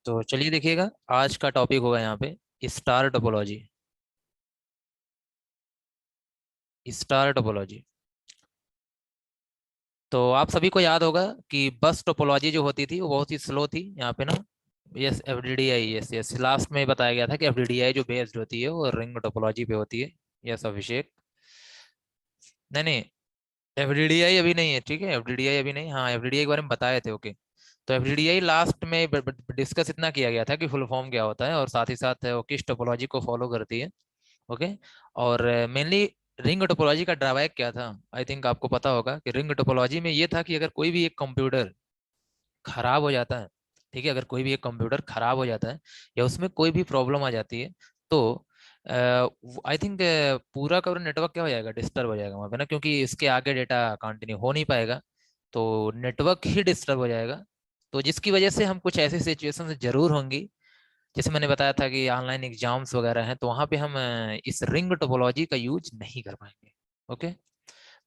तो चलिए देखिएगा, आज का टॉपिक होगा यहाँ पे स्टार टोपोलॉजी। Star topology. तो आप सभी को याद होगा कि बस टोपोलॉजी जो होती थी वो बहुत ही स्लो थी यहाँ पे ना। Yes, FDDI, yes yes, last में बताया गया था कि एफडीडीआई जो बेस्ड होती है वो रिंग टोपोलॉजी पे होती है। यस अभिषेक। नहीं नहीं, एफडीडीआई अभी नहीं है, ठीक है, एफडीडीआई अभी नहीं। हाँ, एफडीडीआई के बारे में बताए थे, ओके। तो एफडीडीआई लास्ट में डिस्कस इतना किया गया था कि फुल फॉर्म क्या होता है और साथ ही साथ वो किस टोपोलॉजी को फॉलो करती है। ओके। और मेनली रिंग टोपोलॉजी का ड्रॉबैक क्या था, आई थिंक आपको पता होगा कि रिंग टोपोलॉजी में ये था कि अगर कोई भी एक कंप्यूटर खराब हो जाता है, ठीक है, अगर कोई भी एक कंप्यूटर खराब हो जाता है या उसमें कोई भी प्रॉब्लम आ जाती है, तो आई थिंक पूरा का पूरा नेटवर्क क्या हो जाएगा, डिस्टर्ब हो जाएगा वहाँ पे ना, क्योंकि इसके आगे डेटा कंटिन्यू हो नहीं पाएगा। तो नेटवर्क ही डिस्टर्ब हो जाएगा। तो जिसकी वजह से हम कुछ ऐसी सिचुएशन जरूर होंगी, जैसे मैंने बताया था कि ऑनलाइन एग्जाम्स वगैरह हैं, तो वहां पे हम इस रिंग टोपोलॉजी का यूज नहीं कर पाएंगे। ओके।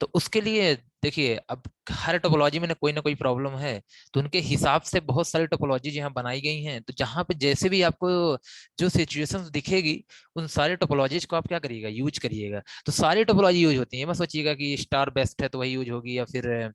तो उसके लिए देखिए, अब हर टोपोलॉजी में ना कोई प्रॉब्लम है, तो उनके हिसाब से बहुत सारी टोपोलॉजी यहाँ बनाई गई हैं। तो जहाँ पे जैसे भी आपको जो सिचुएशंस दिखेगी, उन सारे टोपोलॉजीज को आप क्या करिएगा, यूज करिएगा। तो सारी टोपोलॉजी यूज होती है, मत सोचिएगा कि स्टार बेस्ट है तो वही यूज होगी, या फिर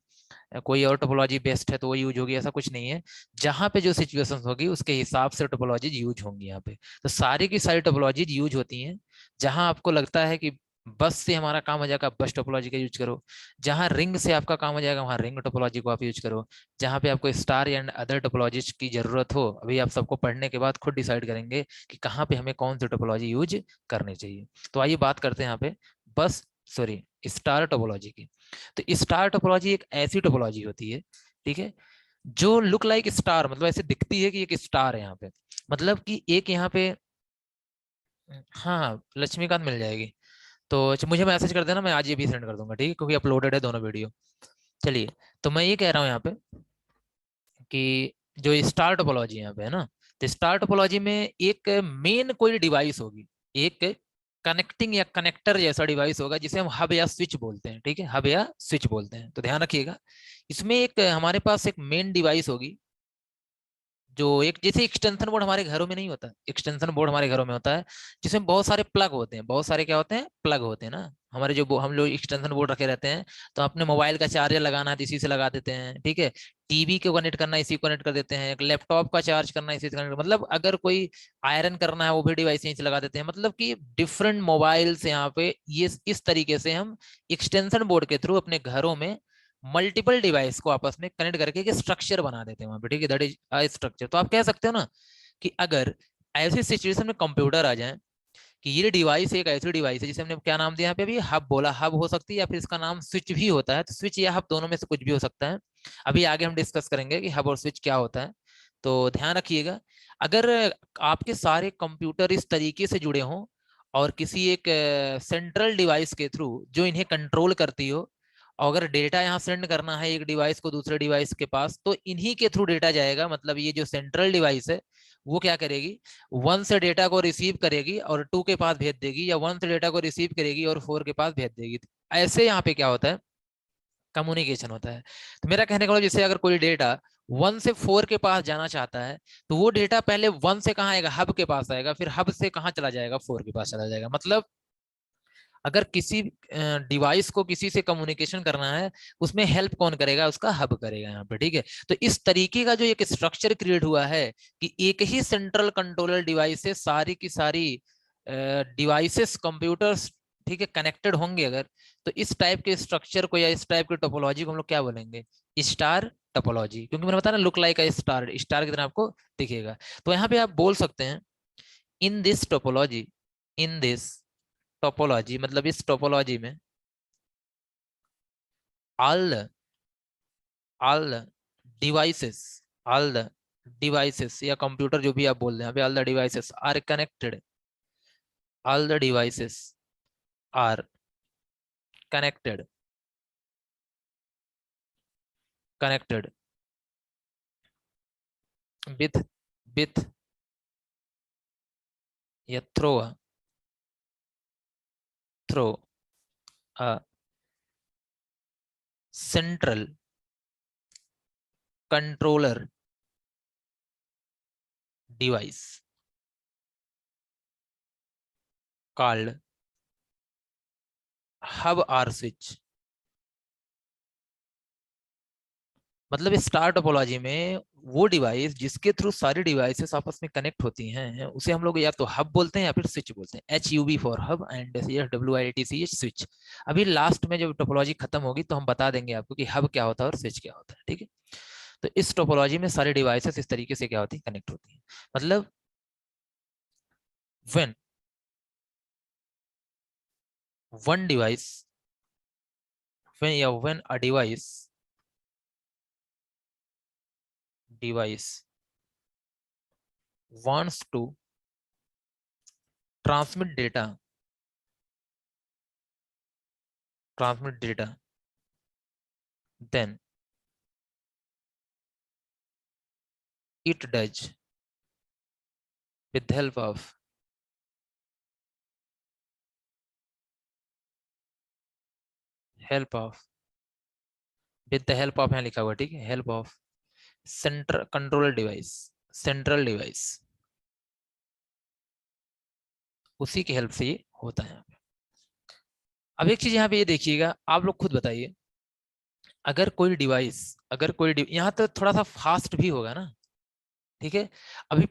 कोई और टोपोलॉजी बेस्ट है तो वही यूज होगी, ऐसा कुछ नहीं है। जहाँ पे जो सिचुएशंस होगी उसके हिसाब से टोपोलॉजीज यूज होंगी यहाँ पे। तो सारी की सारी टोपोलॉजीज यूज होती हैं। जहां आपको लगता है कि बस से हमारा काम हो जाएगा, बस टोपोलॉजी का यूज करो। जहां रिंग से आपका काम हो जाएगा, वहां रिंग टोपोलॉजी को आप यूज करो। जहां पे आपको स्टार या अदर टोपोलॉजीज की जरूरत हो, अभी आप सबको पढ़ने के बाद खुद डिसाइड करेंगे कि कहाँ पे हमें कौन सी टोपोलॉजी यूज करनी चाहिए। तो आइए बात करते हैं यहाँ पे बस, सॉरी, स्टार टोपोलॉजी की। तो स्टार टोपोलॉजी एक ऐसी टोपोलॉजी होती है, ठीक है, जो लुक लाइक स्टार, मतलब ऐसे दिखती है कि एक स्टार है यहाँ पे। मतलब कि एक यहाँ पे, हाँ लक्ष्मीकांत मिल जाएगी। तो मुझे मैसेज कर देना, मैं आज ये भी सेंड कर दूंगा, ठीक है, क्योंकि अपलोडेड है दोनों वीडियो। चलिए, तो मैं ये कह रहा हूँ यहाँ पे कि जो स्टार टोपोलॉजी यहाँ पे है ना, तो स्टार टोपोलॉजी में एक मेन कोई डिवाइस होगी, एक कनेक्टिंग या कनेक्टर जैसा डिवाइस होगा, जिसे हम हब या स्विच बोलते हैं, ठीक है, हब या स्विच बोलते हैं। तो ध्यान रखिएगा, इसमें एक हमारे पास एक मेन डिवाइस होगी, जो एक जैसे एक्सटेंशन बोर्ड हमारे घरों में नहीं होता, एक्सटेंशन बोर्ड हमारे घरों में होता है, जिसमें बहुत सारे प्लग होते हैं, बहुत सारे क्या होते हैं, प्लग होते हैं ना। हमारे जो हम लोग एक्सटेंशन बोर्ड रखे रहते हैं, तो अपने मोबाइल का चार्जर लगाना है तो इसी से लगा देते हैं, ठीक है। टीवी को कनेक्ट करना है, इसी को कनेक्ट कर देते हैं। एक लैपटॉप का चार्ज करना है, इसी से कनेक्ट, मतलब अगर कोई आयरन करना है वो भी डिवाइस यहीं से लगा देते हैं। मतलब कि डिफरेंट मोबाइल्स यहाँ पे ये इस तरीके से हम एक्सटेंशन बोर्ड के थ्रू अपने घरों में मल्टीपल डिवाइस को आपस में कनेक्ट करके एक स्ट्रक्चर बना देते हैं वहां पे, ठीक है, दैट इज स्ट्रक्चर। तो आप कह सकते हो ना कि अगर ऐसी सिचुएशन में कंप्यूटर आ जाए कि ये डिवाइस एक ऐसी डिवाइस है जिसे हमने क्या नाम दिया यहाँ पे, अभी हब बोला, हब हो सकती है या फिर इसका नाम स्विच भी होता है, तो स्विच या हब दोनों में से कुछ भी हो सकता है। अभी आगे हम डिस्कस करेंगे कि हब और स्विच क्या होता है। तो ध्यान रखिएगा, अगर आपके सारे कंप्यूटर इस तरीके से जुड़े हों और किसी एक सेंट्रल डिवाइस के थ्रू जो इन्हें कंट्रोल करती हो, और अगर डेटा यहाँ सेंड करना है एक डिवाइस को दूसरे डिवाइस के पास, तो इन्हीं के थ्रू डेटा जाएगा। मतलब ये जो सेंट्रल डिवाइस है वो क्या करेगी, वन से डेटा को रिसीव करेगी और टू के पास भेज देगी, या वन से डेटा को रिसीव करेगी और फोर के पास भेज देगी। ऐसे यहाँ पे क्या होता है, कम्युनिकेशन होता है। तो मेरा कहने का मतलब, जैसे अगर कोई डेटा वन से फोर के पास जाना चाहता है, तो वो डेटा पहले वन से कहाँ आएगा, हब के पास आएगा, फिर हब से कहाँ चला जाएगा, फोर के पास चला जाएगा। मतलब अगर किसी डिवाइस को किसी से कम्युनिकेशन करना है, उसमें हेल्प कौन करेगा, उसका हब करेगा यहाँ पे, ठीक है। तो इस तरीके का जो एक स्ट्रक्चर क्रिएट हुआ है कि एक ही सेंट्रल कंट्रोलर डिवाइस से सारी की सारी डिवाइसेस, कंप्यूटर्स, ठीक है, कनेक्टेड होंगे अगर, तो इस टाइप के स्ट्रक्चर को या इस टाइप के टोपोलॉजी को हम लोग क्या बोलेंगे, स्टार टोपोलॉजी। क्योंकि मैंने बताया ना, look like a star, star की तरह आपको दिखेगा। तो यहाँ पे आप बोल सकते हैं, in this topology, in this topology, मतलब इस टोपोलॉजी में all the all the devices, all the devices या कंप्यूटर जो भी आप बोल रहे हैं, all the devices are connected, all the devices are connected, connected with with या through a central controller device called hub or switch. मतलब star topology में वो डिवाइस जिसके थ्रू सारी डिवाइसेस आपस में कनेक्ट होती हैं उसे हम लोग या तो हब बोलते हैं या फिर स्विच बोलते हैं। HUB for hub and WITCH switch. अभी लास्ट में जब टोपोलॉजी खत्म होगी तो हम बता देंगे आपको कि हब क्या होता है और स्विच क्या होता है, ठीक है। तो इस टोपोलॉजी में सारी डिवाइसेस इस तरीके से क्या होती है, कनेक्ट होती है। मतलब when one device when a device wants to transmit data then it does with the help of with the help of यहाँ लिखा हुआ, ठीक है, हेल्प ऑफ सेंट्रल डिवाइस उसी की हेल्प से ये होता है यहाँ पे। अब एक चीज यहाँ पे ये देखिएगा, आप लोग खुद बताइए, अगर कोई यहाँ तो थोड़ा सा फास्ट भी होगा ना, ठीक है। अभी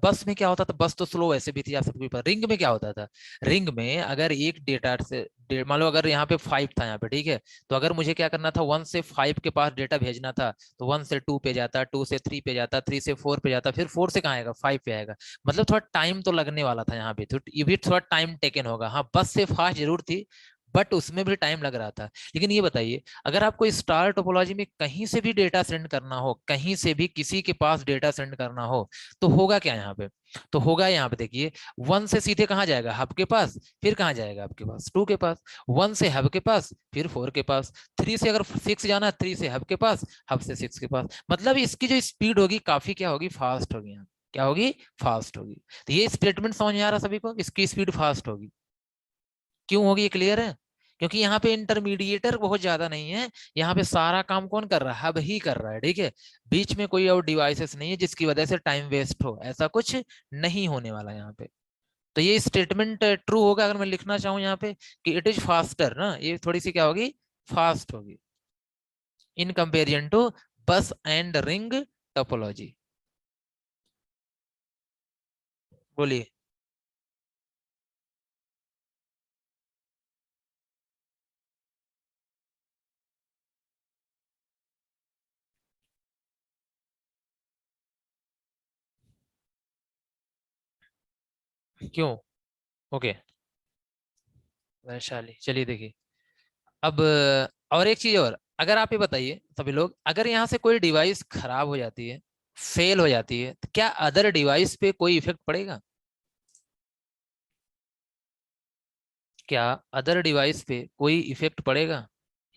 बस में क्या होता था, बस तो स्लो वैसे भी थी, आप सबको पता। रिंग में क्या होता था, रिंग में अगर एक डेटा से मान लो अगर यहाँ पे 5 था यहाँ पे, ठीक है, तो अगर मुझे क्या करना था 1 से 5 के पास डेटा भेजना था तो 1 से 2 पे जाता, 2 से 3 पे जाता, 3 से 4 पे जाता, फिर 4 से कहाँ आएगा, 5 पे आएगा। मतलब थोड़ा टाइम तो लगने वाला था यहाँ पे, तो ये भी थोड़ा टाइम टेकन होगा। हाँ, बस से फास्ट जरूर थी बट उसमें भी टाइम लग रहा था। लेकिन ये बताइए, अगर आपको स्टार टोपोलॉजी में कहीं से भी डेटा सेंड करना हो, कहीं से भी किसी के पास डेटा सेंड करना हो, तो होगा क्या यहाँ पे, तो होगा यहाँ पे देखिए, 1 से सीधे कहाँ जाएगा, हब के पास, फिर कहाँ जाएगा आपके पास 2 के पास, 1 से हब के पास, फिर 4 के पास, 3 से अगर 6 जाना है, 3 से हब के पास, हब से 6 के पास। मतलब इसकी जो स्पीड होगी काफी क्या होगी, फास्ट होगी। यहाँ क्या होगी, फास्ट होगी। तो ये स्टेटमेंट समझ में आ रहा सभी को, इसकी स्पीड फास्ट होगी। क्यों होगी, ये क्लियर है? क्योंकि यहाँ पे इंटरमीडिएटर बहुत ज्यादा नहीं है, यहाँ पे सारा काम कौन कर रहा है, हब ही कर रहा है, ठीक है। बीच में कोई और डिवाइसेस नहीं है जिसकी वजह से टाइम वेस्ट हो, ऐसा कुछ नहीं होने वाला यहाँ पे। तो ये स्टेटमेंट ट्रू होगा अगर मैं लिखना चाहूँ यहाँ पे कि इट इज फास्टर ना, ये थोड़ी सी क्या होगी, फास्ट होगी इन कंपेरिजन टू बस एंड रिंग टोपोलॉजी। बोलिए। क्यों? ओके, वैशाली, चलिए देखिए। अब और एक चीज और, अगर आप ये बताइए सभी लोग, अगर यहाँ से कोई डिवाइस खराब हो जाती है, फेल हो जाती है, तो क्या अदर डिवाइस पे कोई इफेक्ट पड़ेगा? क्या अदर डिवाइस पे कोई इफेक्ट पड़ेगा?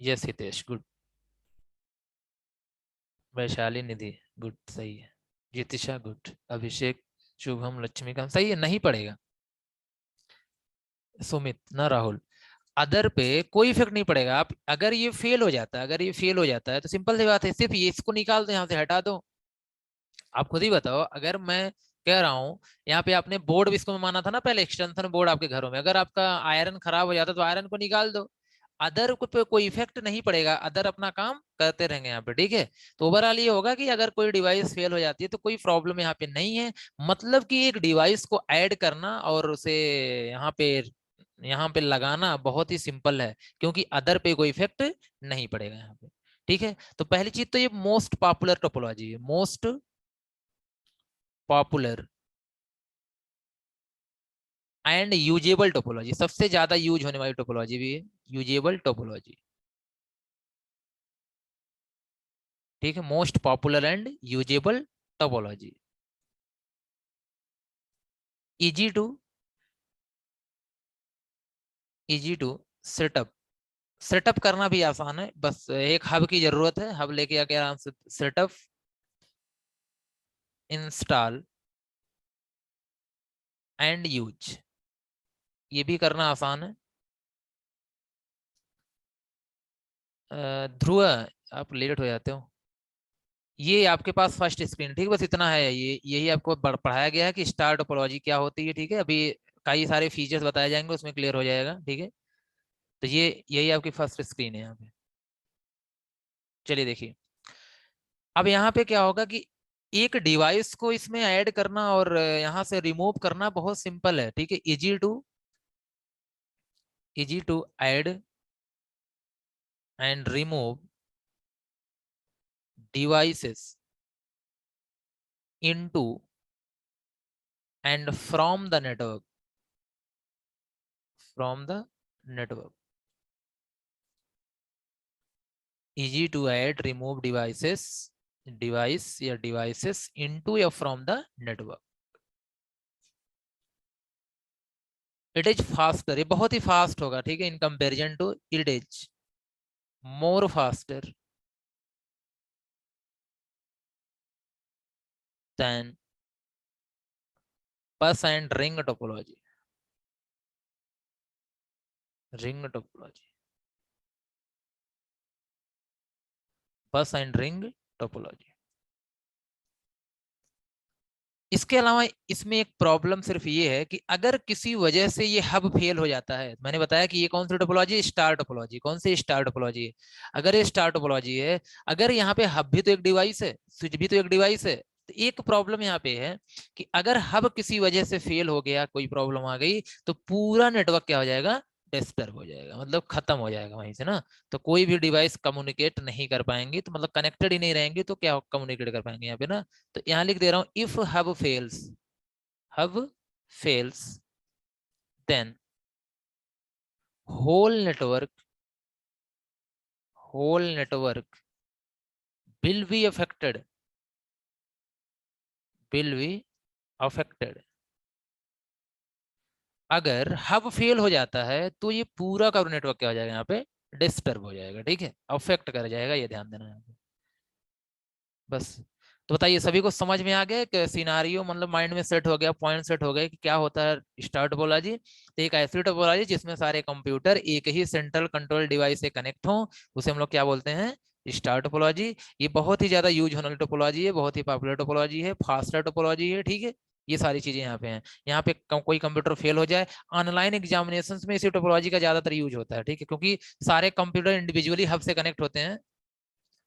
Yes Hitesh, good. Vaishali, Nidhi, good, सही है। जितिशा, गुड। अभिषेक, शुभम, लक्ष्मीकांत, सही है, नहीं पड़ेगा। सुमित ना, राहुल, अदर पे कोई इफेक्ट नहीं पड़ेगा। आप अगर ये फेल हो जाता है, अगर ये फेल हो जाता है तो सिंपल सी बात है, सिर्फ ये इसको निकाल दो यहाँ से, हटा दो। आप खुद ही बताओ, अगर मैं कह रहा हूँ यहाँ पे आपने बोर्ड भी इसको माना था ना पहले, एक्सटेंशन बोर्ड आपके घरों में, अगर आपका आयरन खराब हो जाता तो आयरन को निकाल दो। अदर को पे कोई इफेक्ट नहीं पड़ेगा, अदर अपना काम करते रहेंगे यहाँ पे, ठीक है। तो ओवरऑल ये होगा कि अगर कोई डिवाइस फेल हो जाती है तो कोई प्रॉब्लम यहाँ पे नहीं है। मतलब कि एक डिवाइस को ऐड करना और उसे यहाँ पे लगाना बहुत ही सिंपल है, क्योंकि अदर पे कोई इफेक्ट नहीं पड़ेगा यहाँ पे, ठीक है। तो पहली चीज तो ये मोस्ट पॉपुलर टोपोलॉजी है, most popular and usable topology, सबसे ज्यादा यूज होने वाली टोपोलॉजी भी है यूजेबल टोपोलॉजी, ठीक है। Most popular and usable topology, easy to easy to setup, setup करना भी आसान है, बस एक हब की जरूरत है, हब लेके आके आराम से सेटअप, इंस्टॉल एंड यूज, ये भी करना आसान है। ध्रुव, आप लेट हो जाते हो। ये आपके पास फर्स्ट स्क्रीन, ठीक है, बस इतना है, ये यही आपको पढ़ाया गया है कि स्टार टोपोलॉजी क्या होती है, ठीक है। अभी कई सारे फीचर्स बताए जाएंगे, उसमें क्लियर हो जाएगा, ठीक है। तो ये यही आपकी फर्स्ट स्क्रीन है यहाँ पे। चलिए देखिए, अब यहाँ पे क्या होगा कि एक डिवाइस को इसमें ऐड करना और यहाँ से रिमूव करना बहुत सिंपल है, ठीक है। Easy to add and remove devices into and from the network, easy to add remove device या devices into या from the network। It is faster, ये बहुत ही फास्ट होगा, ठीक है, in comparison to it is more faster than bus and ring topology. Ring topology, bus and ring topology. इसके अलावा इसमें एक प्रॉब्लम सिर्फ ये है कि अगर किसी वजह से ये हब फेल हो जाता है, मैंने बताया कि ये कौन सी टोपोलॉजी, स्टार टोपोलॉजी। कौन सी स्टार टोपोलॉजी है? अगर ये स्टार टोपोलॉजी है, अगर यहाँ पे हब भी तो एक डिवाइस है, स्विच भी तो एक डिवाइस है, तो एक प्रॉब्लम यहाँ पे है कि अगर हब किसी वजह से फेल हो गया, कोई प्रॉब्लम आ गई, तो पूरा नेटवर्क क्या हो जाएगा, डिस्टर्ब हो जाएगा, मतलब खत्म हो जाएगा वहीं से ना। तो कोई भी डिवाइस कम्युनिकेट नहीं कर पाएंगे, तो मतलब कनेक्टेड ही नहीं रहेंगे, तो क्या कम्युनिकेट कर पाएंगे यहाँ पे ना। तो यहाँ लिख दे रहा हूं, if hub fails then whole network whole network will be affected will be affected। अगर हब फेल हो जाता है तो ये पूरा का नेटवर्क क्या हो जाएगा, यहाँ पे डिस्टर्ब हो जाएगा, ठीक है, अफेक्ट कर जाएगा, ये ध्यान देना यहाँ पे। बस, तो बताइए सभी को समझ में आ गया कि सिनारियो मतलब माइंड में सेट हो गया, पॉइंट सेट हो गए कि क्या होता है स्टार टोपोलॉजी। तो एक ऐसी टोपोलॉजी जिसमें सारे कंप्यूटर एक ही सेंट्रल कंट्रोल डिवाइस से कनेक्ट हो, उसे हम लोग क्या बोलते हैं, स्टार टोपोलॉजी। ये बहुत ही ज्यादा यूज होने वाली टोपोलॉजी है, बहुत ही पॉपुलर टोपोलॉजी है, फास्टर टोपोलॉजी है, ठीक है। ये सारी चीजें यहाँ पे हैं। यहाँ पे कोई कंप्यूटर फेल हो जाए, ऑनलाइन एग्जामिनेशन में इसी टोपोलॉजी का ज्यादातर यूज होता है, ठीक है, क्योंकि सारे कंप्यूटर इंडिविजुअली हब से कनेक्ट होते हैं,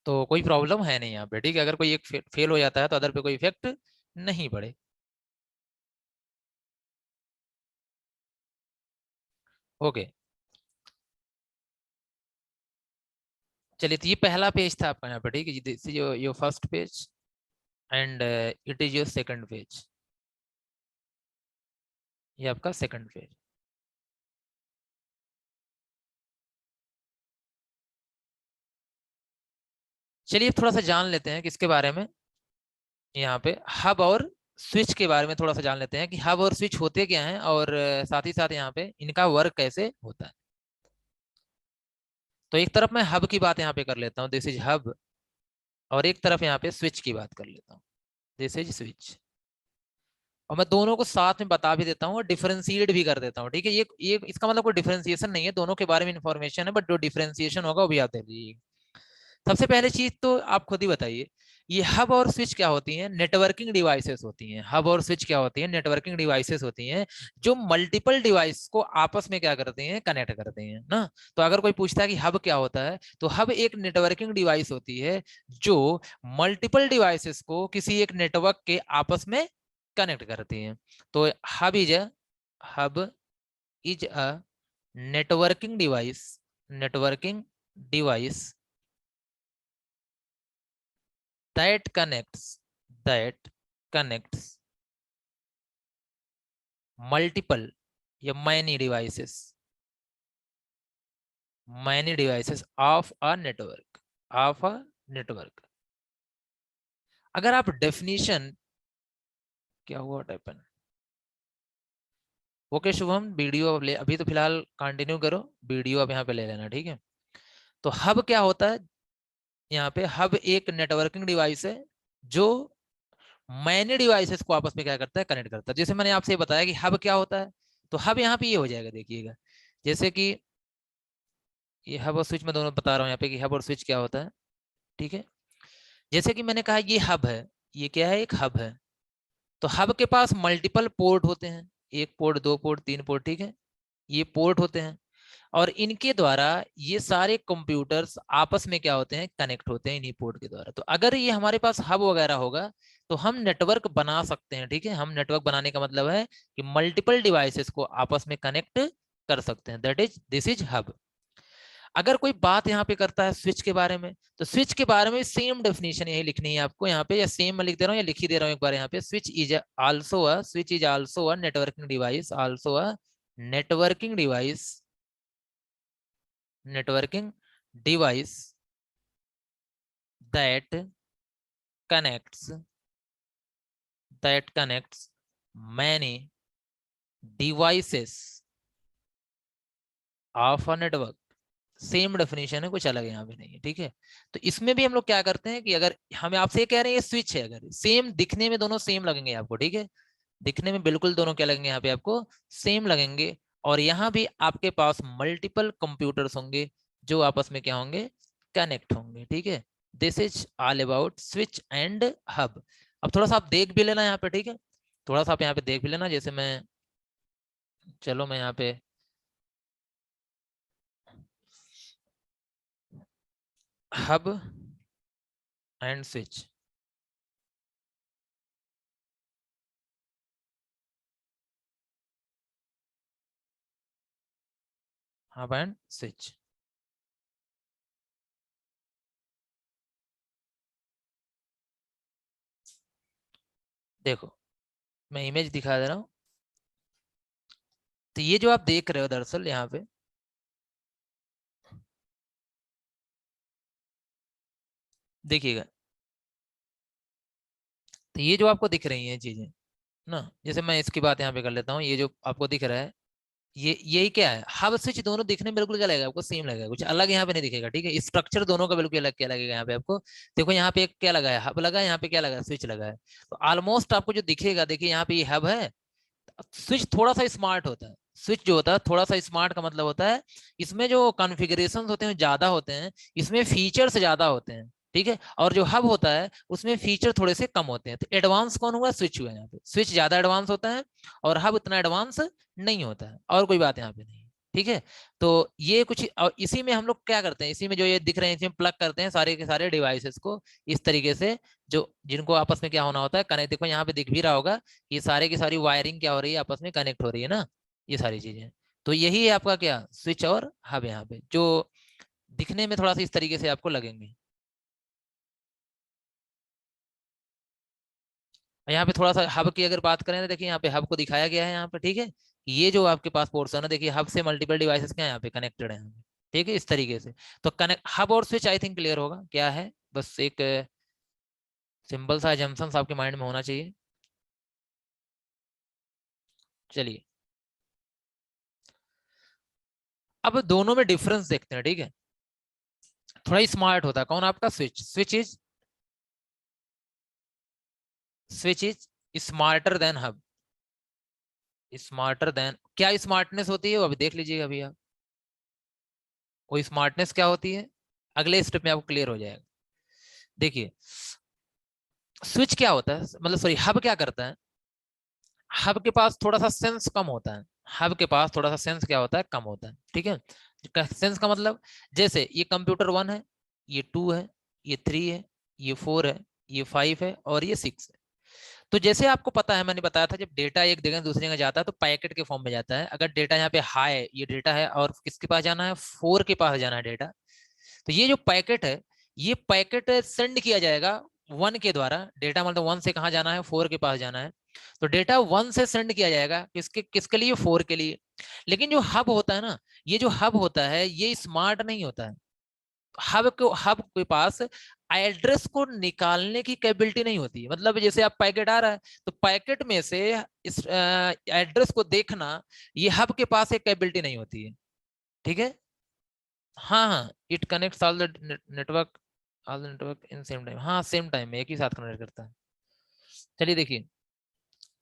तो कोई प्रॉब्लम है नहीं यहाँ पे, ठीक है। अगर कोई एक फेल हो जाता है तो अदर पे कोई इफेक्ट नहीं पड़े। ओके, चलिए, तो ये पहला पेज था आपका यहाँ पे, ठीक है, this is your first page and it is your second page. ये आपका सेकंड पेज। चलिए थोड़ा सा जान लेते हैं किसके बारे में, यहाँ पे हब और स्विच के बारे में थोड़ा सा जान लेते हैं कि हब और स्विच होते क्या हैं, और साथ ही साथ यहाँ पे इनका वर्क कैसे होता है। तो एक तरफ मैं हब की बात यहाँ पे कर लेता हूँ, दिस इज हब, और एक तरफ यहाँ पे स्विच की बात कर लेता हूँ, दिस इज स्विच। और मैं दोनों को साथ में बता भी देता हूँ और डिफरेंशिएट भी कर देता हूँ, ठीक है। ये इसका मतलब कोई डिफरेंशिएशन नहीं है, दोनों के बारे में इंफॉर्मेशन है, बट जो डिफरेंशिएशन होगा वो भी आप दे दीजिए। सबसे पहले चीज तो आप खुद ही बताइए, ये हब और स्विच क्या होती हैं, नेटवर्किंग डिवाइसेस होती हैं। हब और स्विच क्या होती हैं, नेटवर्किंग डिवाइसेस होती हैं, जो मल्टीपल डिवाइस को आपस में क्या करते हैं, कनेक्ट करते हैं ना। तो अगर कोई पूछता है कि हब क्या होता है, तो हब एक नेटवर्किंग डिवाइस होती है जो मल्टीपल डिवाइसेस को किसी एक नेटवर्क के आपस में कनेक्ट करती हैं। तो hub is a networking device networking device that that connects multiple या many devices of a network। अगर आप डेफिनेशन, क्या हुआ टाइपन, ओके शुभम, वीडियो ले अभी तो फिलहाल कंटिन्यू करो, वीडियो अब यहाँ पे ले लेना, ठीक है। तो हब क्या होता है, यहाँ पे हब एक नेटवर्किंग डिवाइस है जो मैनी डिवाइसेस को आपस में क्या करता है, कनेक्ट करता है। जैसे मैंने आपसे बताया कि हब क्या होता है, तो हब यहाँ पे ये हो जाएगा, देखिएगा, जैसे कि ये हब और स्विच में दोनों बता रहा हूँ यहाँ पे कि हब और स्विच क्या होता है, ठीक है। जैसे कि मैंने कहा ये हब है, ये क्या है, एक हब है। तो हब के पास मल्टीपल पोर्ट होते हैं, एक पोर्ट, दो पोर्ट, तीन पोर्ट, ठीक है, ये पोर्ट होते हैं। और इनके द्वारा ये सारे कंप्यूटर्स आपस में क्या होते हैं, कनेक्ट होते हैं इन्हीं पोर्ट के द्वारा। तो अगर ये हमारे पास हब वगैरह होगा तो हम नेटवर्क बना सकते हैं, ठीक है। हम नेटवर्क बनाने का मतलब है कि मल्टीपल डिवाइसेस को आपस में कनेक्ट कर सकते हैं, that is this is hub. अगर कोई बात यहाँ पे करता है स्विच के बारे में, तो स्विच के बारे में सेम डेफिनेशन यही लिखनी है आपको यहाँ पे, या सेम मैं लिख दे रहा हूँ या लिख ही दे रहा हूँ एक बार यहाँ पे। Switch is also a networking device, also a networking device, networking device that connects that connects many devices of a network। Same definition है, कुछ अलग यहाँ पे नहीं है, ठीक है। तो इसमें भी हम लोग क्या करते हैं कि अगर हमें आपसे ये कह रहे हैं ये स्विच है, अगर सेम दिखने में दोनों सेम लगेंगे आपको, ठीक है, दिखने में बिल्कुल दोनों क्या लगेंगे यहाँ पे आपको, सेम लगेंगे। और यहाँ भी आपके पास मल्टीपल कंप्यूटर्स होंगे जो आपस में क्या होंगे, कनेक्ट होंगे, ठीक है। This is all about switch and hub. अब थोड़ा सा आप देख भी लेना यहाँ पे, ठीक है, थोड़ा सा आप यहाँ पे देख भी लेना। जैसे मैं, चलो मैं यहाँ पे hub and switch, hub and switch, देखो मैं इमेज दिखा दे रहा हूँ। तो ये जो आप देख रहे हो दरअसल यहाँ पे, देखिएगा, तो ये जो आपको दिख रही हैं चीजें ना, जैसे मैं इसकी बात यहाँ पे कर लेता हूँ, ये जो आपको दिख रहा है, ये यही क्या है, हब स्विच दोनों दिखने में बिल्कुल क्या लगेगा आपको, सेम लगेगा, कुछ अलग यहाँ पे नहीं दिखेगा, ठीक है। स्ट्रक्चर दोनों का बिल्कुल अलग क्या लगेगा यहाँ पे आपको। देखो यहाँ पे एक क्या लगा है, हब लगा है, यहाँ पे क्या लगा है, स्विच लगा है। तो ऑलमोस्ट आपको जो दिखेगा, देखिए यहाँ पे ये हब है, स्विच थोड़ा सा स्मार्ट होता है। स्विच जो होता है थोड़ा सा स्मार्ट का मतलब होता है इसमें जो कॉन्फ़िगरेशन होते हैं ज्यादा होते हैं, इसमें फीचर्स ज्यादा होते हैं, ठीक है। और जो हब होता है उसमें फीचर थोड़े से कम होते हैं। तो एडवांस कौन हुआ, स्विच हुआ यहाँ पे, स्विच ज्यादा एडवांस होता है और हब उतना एडवांस नहीं होता है, और कोई बात यहाँ पे नहीं, ठीक है। तो ये कुछ, और इसी में हम लोग क्या करते हैं, इसी में जो ये दिख रहे हैं, इसमें प्लग करते हैं सारे के सारे डिवाइसेस को इस तरीके से, जो जिनको आपस में क्या होना होता है, कनेक्ट। देखो यहाँ पे दिख भी रहा होगा, ये सारे की सारी वायरिंग क्या हो रही है, आपस में कनेक्ट हो रही है ना, ये सारी चीजें। तो यही है आपका क्या, स्विच और हब, यहाँ पे जो दिखने में थोड़ा सा इस तरीके से आपको लगेंगे। यहाँ पे थोड़ा सा हब की अगर बात करें तो देखिए यहाँ पे हब को दिखाया गया है यहाँ पे, ठीक है। ये जो आपके पास पोर्शन है, देखिए हब से मल्टीपल डिवाइसेस क्या यहाँ पे कनेक्टेड है, ठीक है, इस तरीके से। तो कनेक्ट हब और स्विच आई थिंक क्लियर होगा क्या है, बस एक सिंपल सा जंक्शन आपके माइंड में होना चाहिए। चलिए अब दोनों में डिफरेंस देखते हैं, ठीक है। थोड़ा स्मार्ट होता है कौन, आपका switch. Switch is smarter than hub, smarter than, क्या स्मार्टनेस होती है वो अभी देख लीजिएगा अभी आप, वो स्मार्टनेस क्या होती है अगले स्टेप में आपको क्लियर हो जाएगा। देखिए स्विच क्या होता है, मतलब सॉरी हब क्या करता है, हब के पास थोड़ा सा सेंस कम होता है, हब के पास थोड़ा सा सेंस क्या होता है, कम होता है, ठीक है। सेंस का मतलब, जैसे ये कंप्यूटर 1 है, ये 2 है, ये 3 है, ये 4 है, ये 5 है और ये 6 है। तो जैसे आपको पता है, मैंने बताया था, जब डेटा एक जगह दूसरी जगह जाता है तो पैकेट के फॉर्म में जाता है। अगर डेटा यहाँ पे हाई, ये डेटा है और किसके पास जाना है, 4 के पास जाना है डेटा। तो ये जो पैकेट है, ये पैकेट सेंड किया जाएगा 1 के द्वारा। डेटा मतलब 1 से कहाँ जाना है, 4 के पास जाना है। तो डेटा 1 से सेंड किया जाएगा किसके किसके लिए, 4 के लिए। लेकिन जो हब होता है ना, ये जो हब होता है ये स्मार्ट नहीं होता है। हब के पास एड्रेस को निकालने की कैपेबिलिटी नहीं होती। मतलब जैसे आप पैकेट आ रहा है तो पैकेट में से इस एड्रेस को देखना, ये हब के पास एक कैपेबिलिटी नहीं होती है, ठीक है। हाँ हाँ, it connects all the network in same time, हाँ सेम टाइम में एक ही साथ कनेक्ट करता है। चलिए देखिए,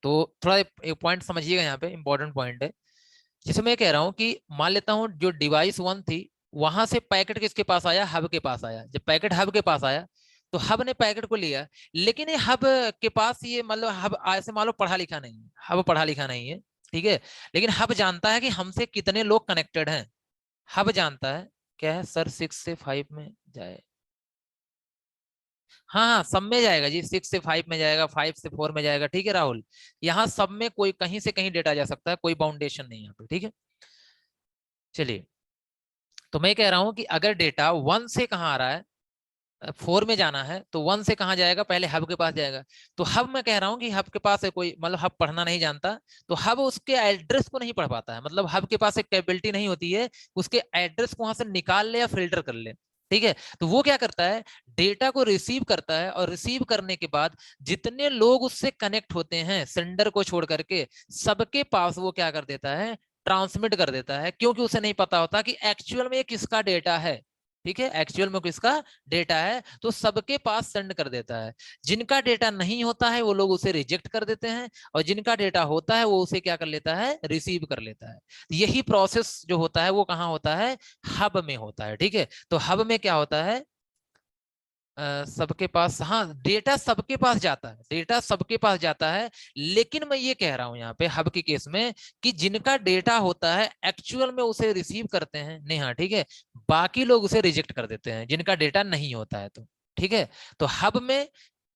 तो थोड़ा एक पॉइंट समझिएगा, यहाँ पे इंपॉर्टेंट पॉइंट है। जैसे मैं कह रहा हूँ कि मान लेता हूँ जो डिवाइस 1 थी, वहां से पैकेट किसके पास आया, हब के पास आया। जब पैकेट हब के पास आया तो हब ने पैकेट को लिया, लेकिन ये हब के पास ये मतलब हब ऐसे मान लो पढ़ा लिखा नहीं है, हब पढ़ा लिखा नहीं है, ठीक है, लेकिन हब जानता है कि हमसे कितने लोग कनेक्टेड हैं। हब जानता है क्या है सर, 6 से 5 में जाए, हाँ हाँ सब में जाएगा जी, 6 से 5 में जाएगा, 5 से 4 में जाएगा, ठीक है राहुल, यहाँ सब में कोई कहीं से कहीं डेटा जा सकता है, कोई बाउंडेशन नहीं यहाँ पे, ठीक है। चलिए, तो मैं कह रहा हूं कि अगर डेटा 1 से कहाँ आ रहा है, 4 में जाना है, तो 1 से कहाँ जाएगा, पहले हब के पास जाएगा। तो हब मैं कह रहा हूँ कि हब के पास है कोई, मतलब हब पढ़ना नहीं जानता, तो हब उसके एड्रेस को नहीं पढ़ पाता है, मतलब हब के पास एक कैपेबिलिटी नहीं होती है उसके एड्रेस को वहां से निकाल ले या फिल्टर कर ले, ठीक है। तो वो क्या करता है, डेटा को रिसीव करता है, और रिसीव करने के बाद जितने लोग उससे कनेक्ट होते हैं सेंडर को छोड़ करके, सबके पास वो क्या कर देता है, ट्रांसमिट कर देता है, क्योंकि उसे नहीं पता होता कि एक्चुअल में किसका डेटा है, ठीक है, एक्चुअल में किसका डेटा है, तो सबके पास सेंड कर देता है। जिनका डेटा नहीं होता है वो लोग उसे रिजेक्ट कर देते हैं, और जिनका डेटा होता है वो उसे क्या कर लेता है, रिसीव कर लेता है। यही प्रोसेस जो होता है वो कहाँ होता है, हब में होता है, ठीक है। तो हब में क्या होता है, सबके पास, हाँ डेटा सबके पास जाता है, डेटा सबके पास जाता है, लेकिन मैं ये कह रहा हूं यहाँ पे हब के केस में कि जिनका डेटा होता है एक्चुअल में उसे रिसीव करते हैं नेहा, ठीक है, बाकी लोग उसे रिजेक्ट कर देते हैं जिनका डेटा नहीं होता है, तो ठीक है। तो हब में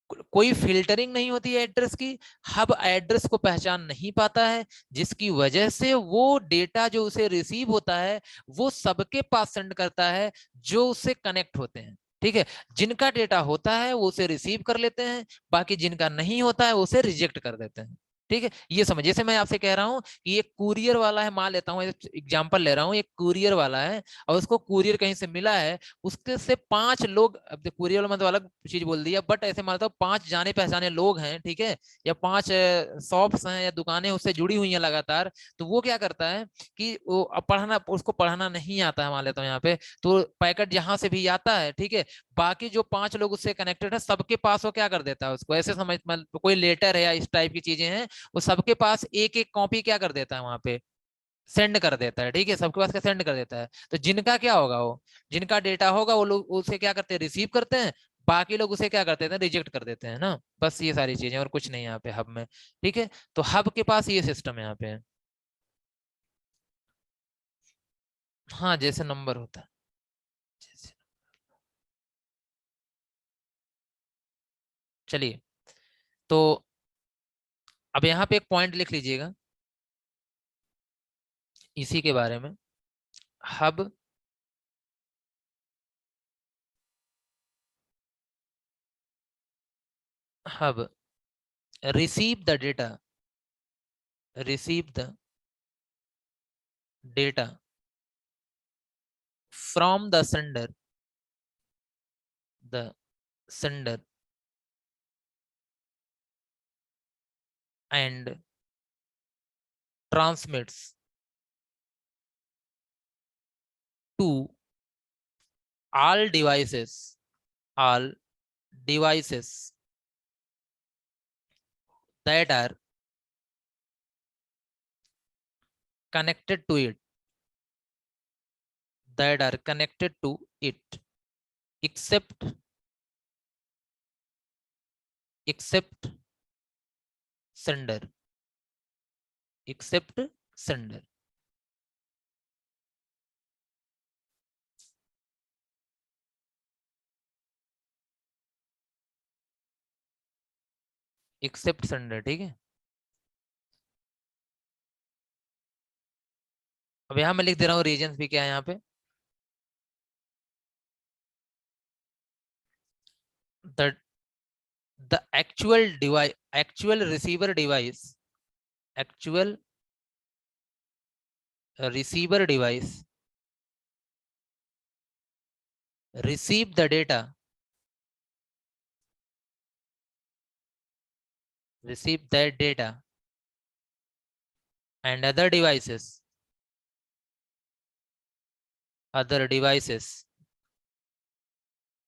कोई फिल्टरिंग नहीं होती है एड्रेस की, हब एड्रेस को पहचान नहीं पाता है, जिसकी वजह से वो डेटा जो उसे रिसीव होता है वो सबके पास सेंड करता है जो उससे कनेक्ट होते हैं, ठीक है। जिनका डेटा होता है वो उसे रिसीव कर लेते हैं, बाकी जिनका नहीं होता है उसे रिजेक्ट कर देते हैं, ठीक है। ये समझ, जैसे मैं आपसे कह रहा हूं कि एक कुरियर वाला है, मान लेता हूं एग्जांपल ले रहा हूं, एक कुरियर वाला है और उसको कुरियर कहीं से मिला है, उसके से 5 लोग, अब कुरियर वाला मतलब अलग चीज बोल दिया, बट ऐसे मानता हूं 5 जाने पहचाने लोग हैं, ठीक है, या 5 शॉप्स हैं या दुकानें उससे जुड़ी हुई हैं लगातार। तो वो क्या करता है कि वो पढ़ना, उसको पढ़ना नहीं आता है मान लेता हूँ यहाँ पे, तो पैकेट जहां से भी आता है, ठीक है, बाकी जो 5 लोग उससे कनेक्टेड है सबके पास वो क्या कर देता है, उसको ऐसे समझ, मतलब कोई लेटर है या इस टाइप की चीजें हैं, वो सबके पास एक एक कॉपी क्या कर देता है वहां पे, सेंड कर देता है, ठीक है, सबके पास क्या सेंड कर देता है। तो जिनका क्या होगा, वो जिनका डेटा होगा वो लोग उसे क्या करते हैं, रिसीव करते हैं, बाकी लोग उसे क्या करते हैं, रिजेक्ट कर देते हैं ना, बस ये सारी चीजें और कुछ नहीं यहाँ पे हब में, ठीक है। तो हब के पास ये सिस्टम है यहाँ पे, हाँ जैसे नंबर होता है, जैसे, चलिए, तो अब यहाँ पे एक पॉइंट लिख लीजिएगा इसी के बारे में, hub hub receive the data, receive the data from the sender and transmits to all devices, all devices that are connected to it, that are connected to it, except except sender, except sender, except sender, ठीक है। अब यहाँ मैं लिख दे रहा हूँ regions भी क्या है यहाँ पे, the the actual device, actual receiver device, actual receiver device receive the data, receive that data, and other devices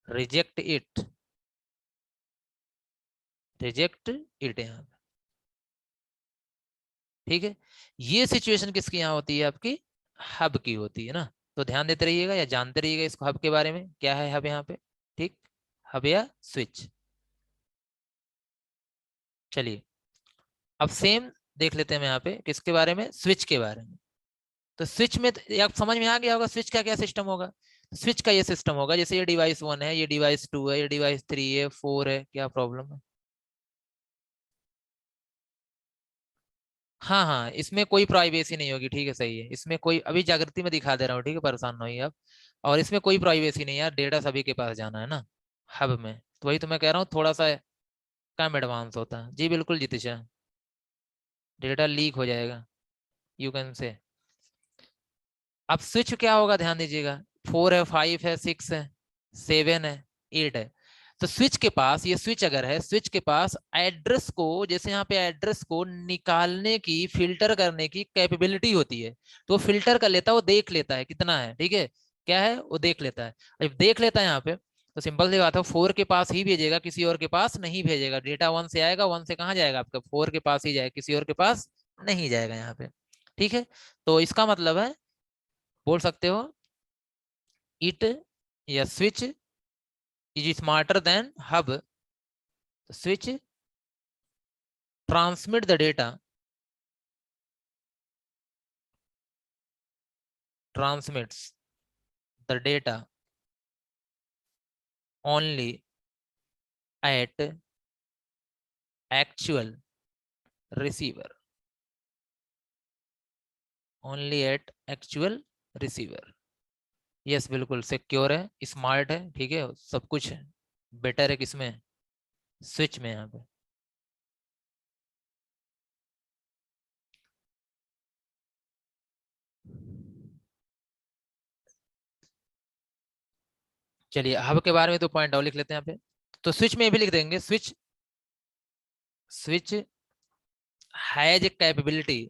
reject it, reject it यहाँ पे, ठीक है। ये सिचुएशन किसकी यहाँ होती है, आपकी हब की होती है ना। तो ध्यान देते रहिएगा या जानते रहिएगा इसको, हब के बारे में क्या है हब यहाँ पे, ठीक। हब या स्विच। चलिए अब सेम देख लेते हैं हम यहाँ पे किसके बारे में, स्विच के बारे में। तो स्विच में आप समझ में आ गया होगा स्विच का क्या सिस्टम होगा। स्विच का ये सिस्टम होगा, जैसे ये डिवाइस 1 है, ये डिवाइस 2 है, ये डिवाइस 3 है, 4 है, क्या प्रॉब्लम है। हाँ हाँ, इसमें कोई प्राइवेसी नहीं होगी, ठीक है सही है, इसमें कोई, अभी जागृति में दिखा दे रहा हूँ, ठीक है परेशान ना होइए आप। और इसमें कोई प्राइवेसी नहीं है यार, डेटा सभी के पास जाना है ना हब में, तो वही तो मैं कह रहा हूँ, थोड़ा सा कम एडवांस होता है। जी बिल्कुल जितिशा, डेटा लीक हो जाएगा, यू कैन से। अब स्विच क्या होगा ध्यान दीजिएगा, 4 है, 5 है, 6 है, 7 है, 8 है। तो स्विच के पास, ये स्विच अगर है, स्विच के पास एड्रेस को, जैसे यहाँ पे एड्रेस को निकालने की, फिल्टर करने की कैपेबिलिटी होती है। तो वो फिल्टर कर लेता है, वो देख लेता है कितना है, ठीक है, क्या है वो देख लेता है। जब देख लेता है यहाँ पे, तो सिंपल सी बात है, 4 के पास ही भेजेगा, किसी और के पास नहीं भेजेगा। डेटा 1 से आएगा, 1 से कहाँ जाएगा आपका, 4 के पास ही जाएगा, किसी और के पास नहीं जाएगा यहाँ पे, ठीक है। तो इसका मतलब है, बोल सकते हो इट या switch is smarter than hub. Switch transmit the data, transmits the data only at actual receiver, only at actual receiver। Yes बिल्कुल सिक्योर है, स्मार्ट है, ठीक है, सब कुछ है, बेटर है किसमें, स्विच में यहाँ पे। चलिए हब के बारे में तो पॉइंट और लिख लेते हैं यहाँ पे। तो स्विच में भी लिख देंगे, switch, switch has capability,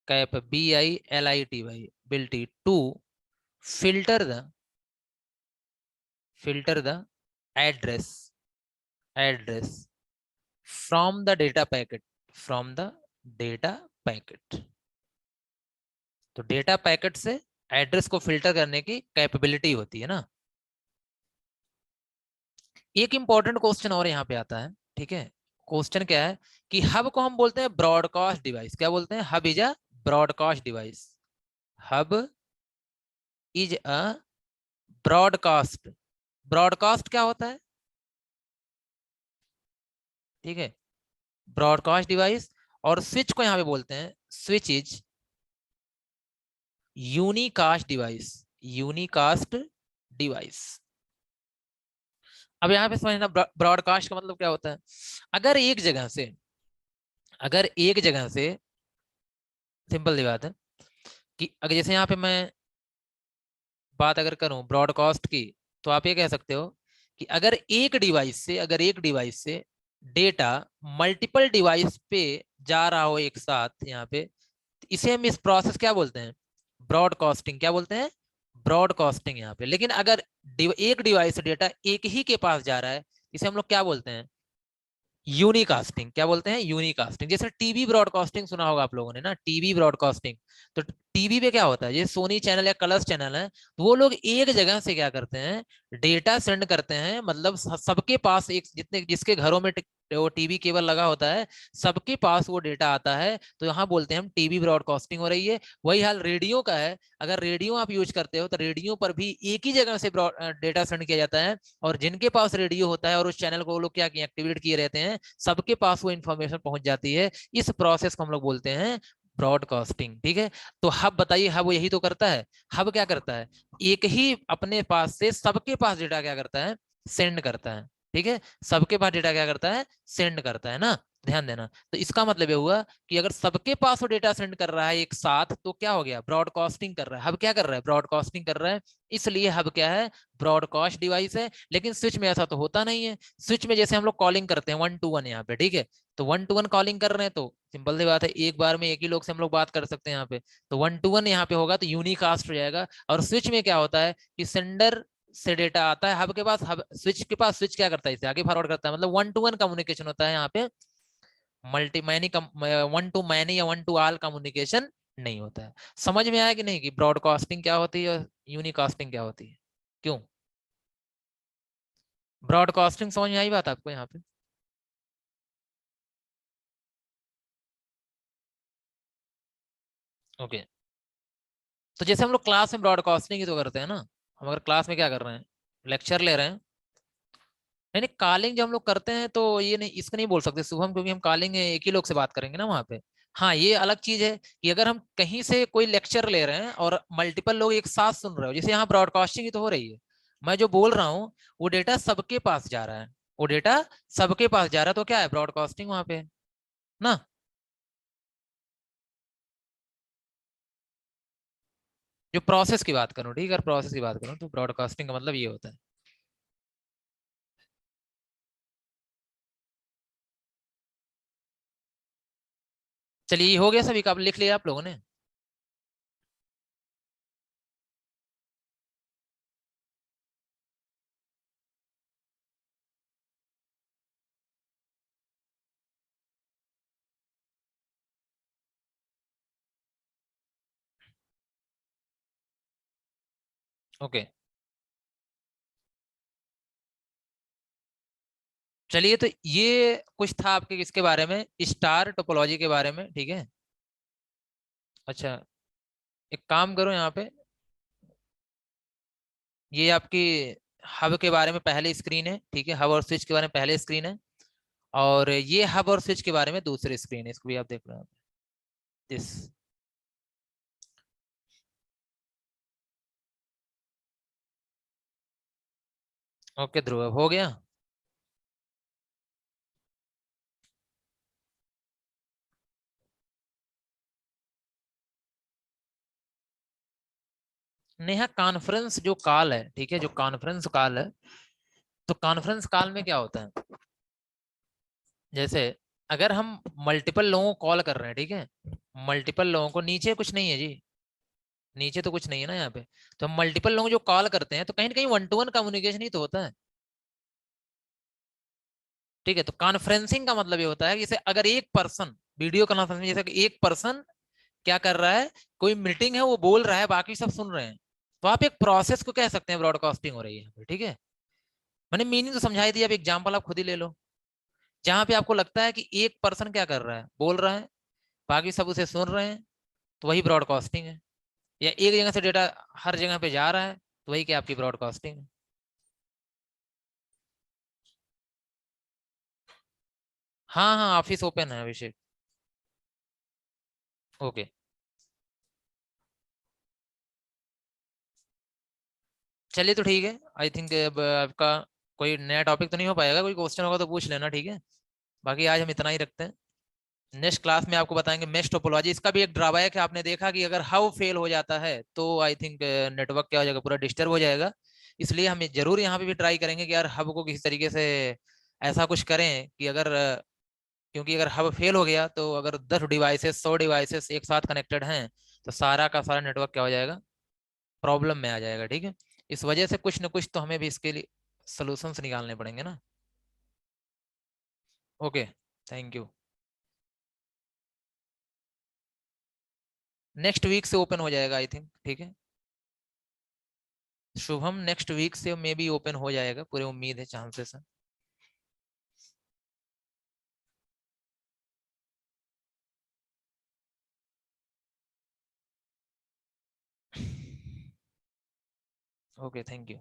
cap BILITY बिलिटी to filter the, filter the address, address from the data packet, from the data packet। तो डेटा पैकेट से एड्रेस को फिल्टर करने की कैपेबिलिटी होती है ना। एक इंपॉर्टेंट क्वेश्चन और यहाँ पे आता है, ठीक है। क्वेश्चन क्या है कि हब को हम बोलते हैं ब्रॉडकास्ट डिवाइस, क्या बोलते हैं, hub is a broadcast device, hub is a broadcast. Broadcast क्या होता है, ठीक है, ब्रॉडकास्ट डिवाइस। और स्विच को यहाँ पे बोलते हैं, switch is unicast device, unicast device. अब यहाँ पे समझना ब्रॉडकास्ट का मतलब क्या होता है। अगर एक जगह से, अगर एक जगह से, सिंपल सी बात है कि अगर जैसे यहाँ पे मैं बात अगर करूं ब्रॉडकास्ट की, तो आप ये कह सकते हो कि अगर एक डिवाइस से, अगर एक डिवाइस से डेटा मल्टीपल डिवाइस पे जा रहा हो एक साथ यहाँ पे, तो इसे हम इस प्रोसेस क्या बोलते हैं, ब्रॉडकास्टिंग, क्या बोलते हैं, ब्रॉडकास्टिंग यहाँ पे। लेकिन अगर एक डिवाइस से डेटा एक ही के पास जा रहा है, इसे हम लोग क्या बोलते हैं, यूनिकास्टिंग, क्या बोलते हैं, यूनिकास्टिंग। जैसे टीवी ब्रॉडकास्टिंग सुना होगा आप लोगों ने ना, टीवी ब्रॉडकास्टिंग। तो टीवी पे क्या होता है, ये सोनी चैनल या कलर्स चैनल है, तो वो लोग एक जगह से क्या करते हैं, डेटा सेंड करते हैं, मतलब सबके पास, एक जितने जिसके घरों में वो टीवी केबल लगा होता है, सबके पास वो डेटा आता है, तो यहाँ बोलते हैं हम टीवी ब्रॉडकास्टिंग हो रही है। वही हाल रेडियो का है, अगर रेडियो आप यूज करते हो, तो रेडियो पर भी एक ही जगह से डेटा सेंड किया जाता है, और जिनके पास रेडियो होता है और उस चैनल को वो लोग क्या एक्टिवेट किए रहते हैं, सबके पास वो इन्फॉर्मेशन पहुंच जाती है। इस प्रोसेस को हम लोग बोलते हैं ब्रॉडकास्टिंग, ठीक है। तो हब बताइए, हब यही तो करता है। हब क्या करता है, एक ही अपने पास से सबके पास डेटा क्या करता है, सेंड करता है, ठीक है। सबके पास डेटा क्या करता है, सेंड करता है ना, ध्यान देना। तो इसका मतलब ये हुआ कि अगर सबके पास वो डेटा सेंड कर रहा है एक साथ, तो क्या हो गया, ब्रॉडकास्टिंग कर रहा है। हब क्या कर रहा है, ब्रॉडकास्टिंग कर रहा है, इसलिए हब क्या है, ब्रॉडकास्ट डिवाइस है। लेकिन स्विच में ऐसा तो होता नहीं है। स्विच में जैसे हम लोग कॉलिंग करते हैं 1 to 1 यहाँ पे, ठीक है, तो 1 to 1 कॉलिंग कर रहे हैं, तो सिंपल सी बात है, एक बार में एक ही लोग से हम लोग बात कर सकते हैं यहाँ पे, तो 1 to 1 यहाँ पे होगा, तो यूनिकास्ट हो जाएगा। और स्विच में क्या होता है कि सेंडर से डेटा आता है हब के पास, हब स्विच के पास, स्विच क्या करता है, इसे आगे फॉरवर्ड करता है, मतलब 1 to 1 कम्युनिकेशन होता है यहाँ पे। मल्टी मैनी 1 to many या 1 to all कम्युनिकेशन नहीं होता है। समझ में आया कि नहीं, कि ब्रॉडकास्टिंग क्या होती है और यूनिकास्टिंग क्या होती है, क्यों। ब्रॉडकास्टिंग समझ में आई बात आपको यहाँ पे? ओके। तो जैसे हम लोग क्लास में ब्रॉडकास्टिंग ही तो करते हैं ना, हम अगर क्लास में क्या कर रहे हैं, लेक्चर ले रहे हैं। नहीं नहीं, कॉलिंग जब हम लोग करते हैं तो ये नहीं, इसको नहीं बोल सकते शुभम, क्योंकि हम कॉलिंग एक ही लोग से बात करेंगे ना वहाँ पे। हाँ, ये अलग चीज है कि अगर हम कहीं से कोई लेक्चर ले रहे हैं और मल्टीपल लोग एक साथ सुन रहे हो, जैसे यहाँ ब्रॉडकास्टिंग ही तो हो रही है। मैं जो बोल रहा हूँ वो डेटा सबके पास जा रहा है, वो डेटा सबके पास जा रहा है, तो क्या है, ब्रॉडकास्टिंग वहां पे ना। जो प्रोसेस की बात करूँ, ठीक है, प्रोसेस की बात करूँ तो ब्रॉडकास्टिंग का मतलब ये होता है। चलिए, ये हो गया सभी का, अब लिख लिया आप लोगों ने? ओके। चलिए, तो ये कुछ था आपके किसके बारे में, स्टार टोपोलॉजी के बारे में, ठीक है। अच्छा, एक काम करो यहाँ पे, ये आपकी हब के बारे में पहले स्क्रीन है, ठीक है, हब और स्विच के बारे में पहले स्क्रीन है, और ये हब और स्विच के बारे में दूसरी स्क्रीन है, इसको भी आप देख रहे हो दिस। ओके ध्रुव, अब हो गया? नेहा, कॉन्फ्रेंस जो कॉल है, ठीक है, जो कॉन्फ्रेंस कॉल है, तो कॉन्फ्रेंस कॉल में क्या होता है, जैसे अगर हम मल्टीपल लोगों को कॉल कर रहे हैं, ठीक है, मल्टीपल लोगों को, नीचे कुछ नहीं है जी, नीचे तो कुछ नहीं है ना यहाँ पे, तो हम मल्टीपल लोग जो कॉल करते हैं तो कहीं ना कहीं वन टू वन कम्युनिकेशन ही तो होता है। ठीक है, तो कॉन्फ्रेंसिंग का मतलब ये होता है कि जैसे अगर एक पर्सन, वीडियो कॉन्फ्रेंसिंग जैसे कि एक पर्सन क्या कर रहा है, कोई मीटिंग है वो बोल रहा है, बाकी सब सुन रहे हैं, तो आप एक प्रोसेस को कह सकते हैं ब्रॉडकास्टिंग हो रही है, ठीक है। मैंने मीनिंग तो समझाई दी, अब एग्जाम्पल आप खुद ही ले लो, जहां पे आपको लगता है कि एक पर्सन क्या कर रहा है, बोल रहा है, बाकी सब उसे सुन रहे हैं, तो वही ब्रॉडकास्टिंग है। या एक जगह से डेटा हर जगह पे जा रहा है, तो वही क्या आपकी ब्रॉडकास्टिंग है। हाँ हाँ, ऑफिस ओपन है अभिषेक। ओके। चलिए, तो ठीक है, आई थिंक अब आपका कोई नया टॉपिक तो नहीं हो पाएगा, कोई क्वेश्चन होगा तो पूछ लेना, ठीक है। बाकी आज हम इतना ही रखते हैं, नेक्स्ट क्लास में आपको बताएंगे मेश टोपोलॉजी। इसका भी एक ड्रॉबैक है, आपने देखा कि अगर हब फेल हो जाता है तो आई थिंक नेटवर्क क्या हो जाएगा, पूरा डिस्टर्ब हो जाएगा। इसलिए हम जरूर यहाँ पे भी ट्राई करेंगे कि यार हब को किसी तरीके से ऐसा कुछ करें कि अगर क्योंकि अगर हब फेल हो गया तो अगर 10 डिवाइसेस 100 डिवाइसेस एक साथ कनेक्टेड हैं तो सारा का सारा नेटवर्क क्या हो जाएगा, प्रॉब्लम में आ जाएगा, ठीक है। इस वजह से कुछ ना कुछ तो हमें भी इसके लिए सोल्यूशंस निकालने पड़ेंगे ना। Okay, thank you. Next week से ओपन हो जाएगा आई थिंक, ठीक है। शुभम, नेक्स्ट वीक से मे बी ओपन हो जाएगा, पूरी उम्मीद है, चांसेस है। Okay, thank you.